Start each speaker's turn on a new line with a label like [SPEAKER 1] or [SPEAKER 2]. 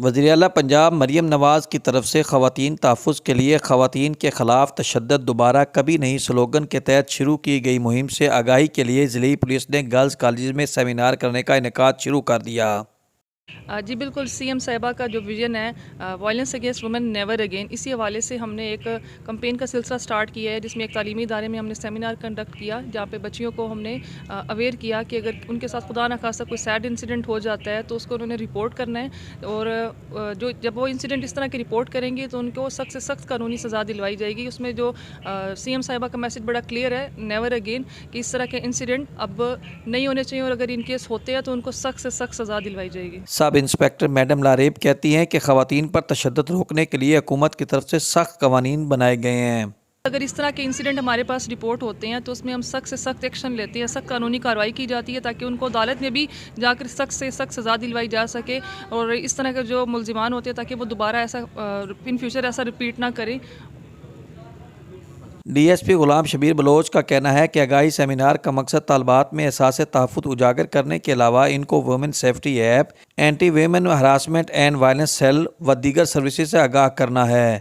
[SPEAKER 1] وزیر اعلیٰ پنجاب مریم نواز کی طرف سے خواتین تحفظ کے لیے خواتین کے خلاف تشدد دوبارہ کبھی نہیں سلوگن کے تحت شروع کی گئی مہم سے آگاہی کے لیے ضلعی پولیس نے گرلز کالجز میں سیمینار کرنے کا انعقاد شروع کر دیا۔
[SPEAKER 2] جی بالکل، سی ایم صاحبہ کا جو ویژن ہے violence against women never again, اسی حوالے سے ہم نے ایک کمپین کا سلسلہ سٹارٹ کیا ہے، جس میں ایک تعلیمی ادارے میں ہم نے سیمینار کنڈکٹ کیا، جہاں پہ بچیوں کو ہم نے اویئر کیا کہ اگر ان کے ساتھ خدا نخواستہ کوئی سیڈ انسیڈنٹ ہو جاتا ہے تو اس کو انہوں نے رپورٹ کرنا ہے، اور جب وہ انسیڈنٹ اس طرح کے رپورٹ کریں گے تو ان کو سخت سے سخت قانونی سزا دلوائی جائے گی۔ اس میں جو سی ایم صاحبہ کا میسج بڑا کلیئر ہے، نیور اگین، کہ اس طرح کے انسیڈنٹ اب نہیں ہونے چاہیے، اور اگر ان کیس ہوتے ہیں تو ان کو سخت سے سخت سزا دلوائی جائے گی۔
[SPEAKER 1] سب انسپکٹر میڈم لاریب کہتی ہیں کہ خواتین پر تشدد روکنے کے لیے حکومت کی طرف سے سخت قوانین بنائے گئے ہیں۔
[SPEAKER 2] اگر اس طرح کے انسیڈنٹ ہمارے پاس رپورٹ ہوتے ہیں تو اس میں ہم سخت سے سخت ایکشن لیتے ہیں، سخت قانونی کارروائی کی جاتی ہے، تاکہ ان کو عدالت میں بھی جا کر سخت سے سخت سزا دلوائی جا سکے، اور اس طرح کے جو ملزمان ہوتے ہیں تاکہ وہ دوبارہ ایسا ان فیوچر ایسا رپیٹ نہ کریں۔
[SPEAKER 1] D S P Ghulam Shabbir Baloch کا کہنا ہے کہ آگاہی سیمینار کا مقصد طالبات میں احساس تحفظ اجاگر کرنے کے علاوہ ان کو women safety app, anti women harassment and violence cell و دیگر سروسز سے آگاہ کرنا ہے۔